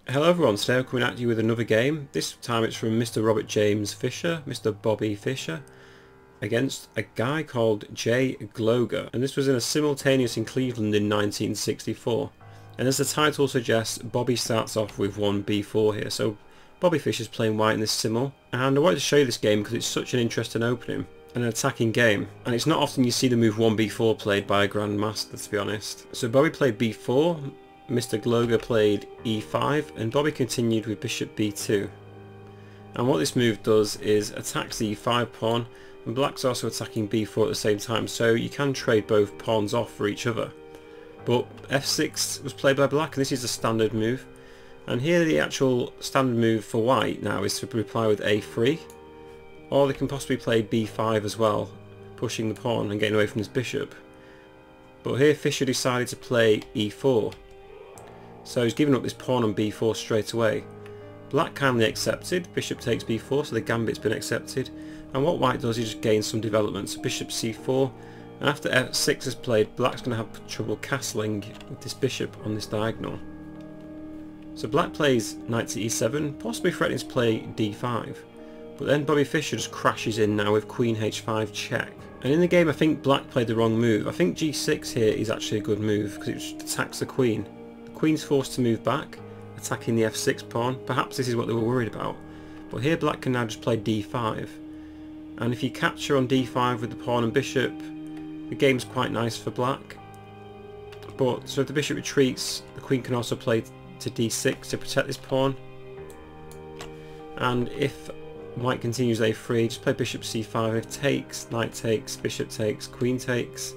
Hello everyone, today I'm coming at you with another game. This time it's from Mr. Robert James Fischer, Mr. Bobby Fischer, against a guy called J. Gloger. And this was in a simultaneous in Cleveland in 1964. And as the title suggests, Bobby starts off with one B4 here. So Bobby Fischer's playing white in this simul. And I wanted to show you this game because it's such an interesting opening. An attacking game, and it's not often you see the move 1b4 played by a grandmaster, to be honest. So Bobby played b4, Mr. Gloger played e5, and Bobby continued with bishop b2. And what this move does is attacks the e5 pawn, and black's also attacking b4 at the same time, so you can trade both pawns off for each other. But f6 was played by black, and this is the standard move. And here the actual standard move for white now is to reply with a3. Or they can possibly play b5 as well, pushing the pawn and getting away from his bishop. But here Fischer decided to play e4. So he's given up this pawn on b4 straight away. Black kindly accepted, bishop takes b4, so the gambit's been accepted. And what white does is just gain some development, so bishop c4. And after f6 is played, black's going to have trouble castling with this bishop on this diagonal. So black plays knight to e7, possibly threatening to play d5. But then Bobby Fischer just crashes in now with queen h5 check. And in the game I think black played the wrong move. I think g6 here is actually a good move because it just attacks the queen. The queen's forced to move back, attacking the f6 pawn. Perhaps this is what they were worried about. But here black can now just play d5. And if you capture on d5 with the pawn and bishop, the game's quite nice for black. But so if the bishop retreats, the queen can also play to d6 to protect this pawn. And if white continues a3, just play bishop c5, if takes, knight takes, bishop takes, queen takes.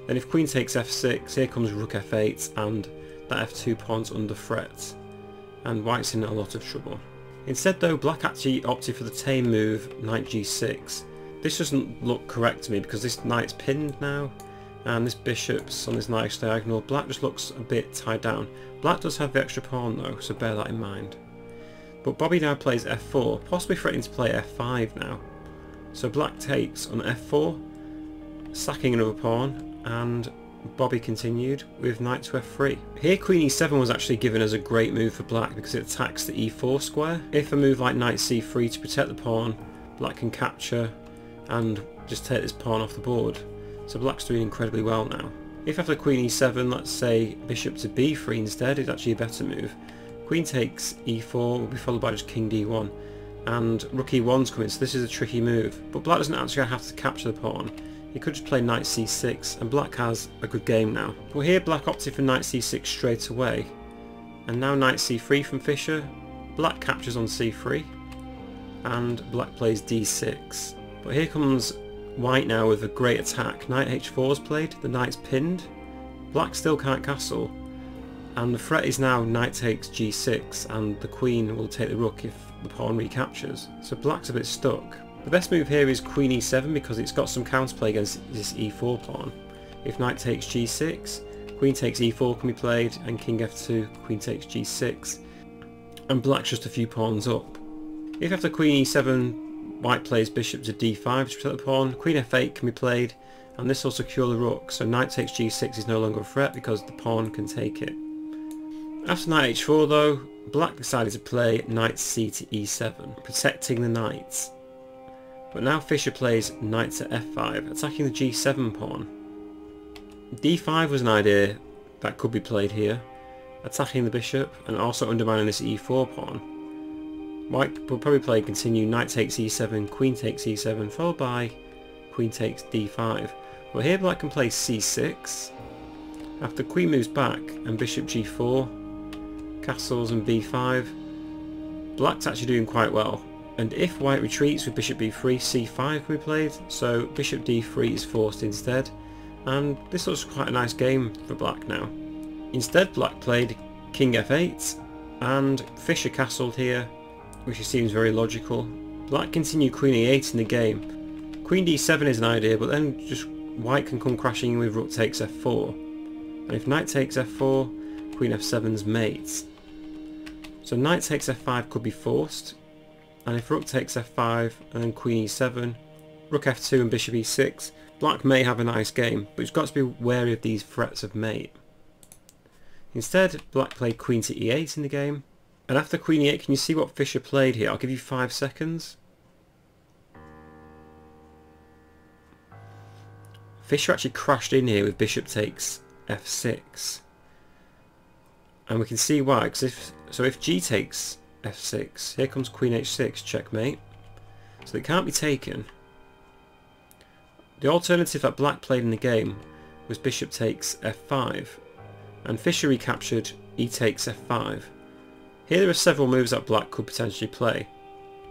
Then if queen takes f6, here comes rook f8 and that f2 pawn's under threat. And white's in a lot of trouble. Instead though, black actually opted for the tame move, knight g6. This doesn't look correct to me because this knight's pinned now, and this bishop's on this knight diagonal. Black just looks a bit tied down. Black does have the extra pawn though, so bear that in mind. But Bobby now plays f4, possibly threatening to play f5 now. So black takes on f4, sacking another pawn, and Bobby continued with knight to f3. Here queen e7 was actually given as a great move for black because it attacks the e4 square. If a move like knight c3 to protect the pawn, black can capture and just take this pawn off the board. So black's doing incredibly well now. If after queen e7, let's say bishop to b3 instead, is actually a better move. Queen takes e4 will be followed by just king d1, and rook e1's coming, so this is a tricky move. But black doesn't actually have to capture the pawn. He could just play knight c6, and black has a good game now. Well, here black opted for knight c6 straight away, and now knight c3 from Fischer. Black captures on c3, and black plays d6. But here comes white now with a great attack. Knight h4 is played, the knight's pinned. Black still can't castle. And the threat is now knight takes g6, and the queen will take the rook if the pawn recaptures. So black's a bit stuck. The best move here is queen e7 because it's got some counterplay against this e4 pawn. If knight takes g6, queen takes e4 can be played, and king f2, queen takes g6. And black's just a few pawns up. If after queen e7, white plays bishop to d5 to protect the pawn, queen f8 can be played, and this will secure the rook. So knight takes g6 is no longer a threat because the pawn can take it. After knight h4 though, black decided to play knight c to e7, protecting the knights. But now Fischer plays knight to f5, attacking the g7 pawn. d5 was an idea that could be played here, attacking the bishop and also undermining this e4 pawn. White will probably play continue knight takes e7, queen takes e7, followed by queen takes d5. But here black can play c6. After queen moves back and bishop g4, castles and b5, black's actually doing quite well. And if white retreats with bishop b3, c5 can be played, so bishop d3 is forced instead, and this looks quite a nice game for black now. Instead black played king f8, and Fischer castled here, which seems very logical. Black continued queen e8 in the game. Queen d7 is an idea, but then just white can come crashing in with rook takes f4, and if knight takes f4, queen f7's mates. So knight takes f5 could be forced, and if rook takes f5 and then queen e7, rook f2 and bishop e6, black may have a nice game, but he's got to be wary of these threats of mate. Instead, black played queen to e8 in the game, And after Queen E8, can you see what Fischer played here? I'll give you 5 seconds. Fischer actually crashed in here with bishop takes f6. And we can see why, because if g takes f6, here comes Queen h6, checkmate. So it can't be taken. The alternative that black played in the game was bishop takes f5, and Fischer recaptured e takes f5. Here there are several moves that black could potentially play.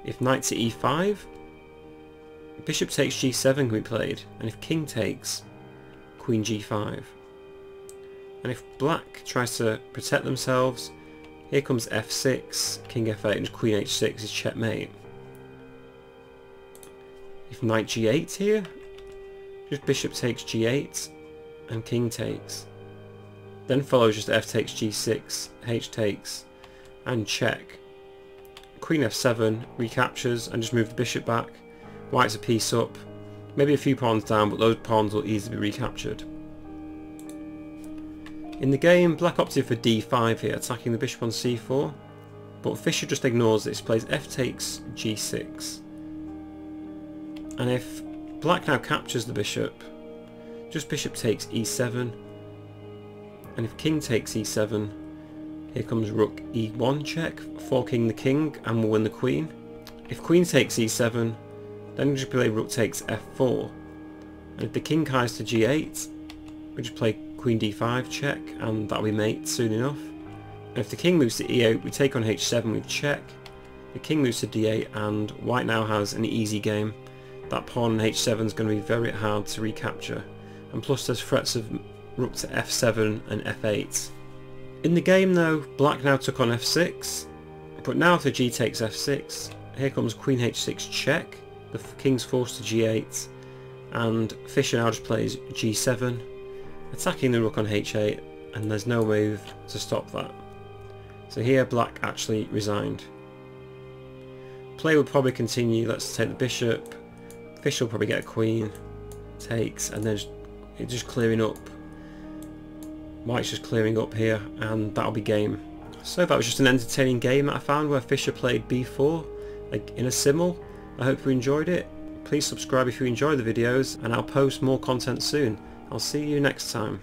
If knight to e5, bishop takes g7 can be played, and if king takes, queen g5. And if black tries to protect themselves, here comes f6, king f8, and queen h6 is checkmate. If knight g8 here, just bishop takes g8 and king takes. Then follows just f takes g6, h takes, and check. Queen f7 recaptures and just move the bishop back. White's a piece up, maybe a few pawns down, but those pawns will easily be recaptured. In the game, black opted for d5 here, attacking the bishop on c4, but Fischer just ignores this, plays f takes g6. And if black now captures the bishop, just bishop takes e7, and if king takes e7, here comes rook e1 check, forking the king, and we'll win the queen. If queen takes e7, then we just play rook takes f4, and if the king hides to g8, we just play queen d5 check, and that'll be mate soon enough. And if the king moves to e8, we take on h7 with check. The king moves to d8, and white now has an easy game. That pawn on h7 is going to be very hard to recapture, and plus there's threats of rook to f7 and f8. In the game though, black now took on f6, but now after g takes f6, here comes queen h6 check, the king's forced to g8, and Fischer now just plays g7, attacking the rook on h8, and there's no move to stop that. So here black actually resigned. Play will probably continue. Let's take the bishop. Fischer will probably get a queen, takes, and then it's just clearing up. White's just clearing up here, and that'll be game. So that was just an entertaining game that I found where Fischer played b4 like in a simul. I hope you enjoyed it. Please subscribe if you enjoy the videos, and I'll post more content soon. I'll see you next time.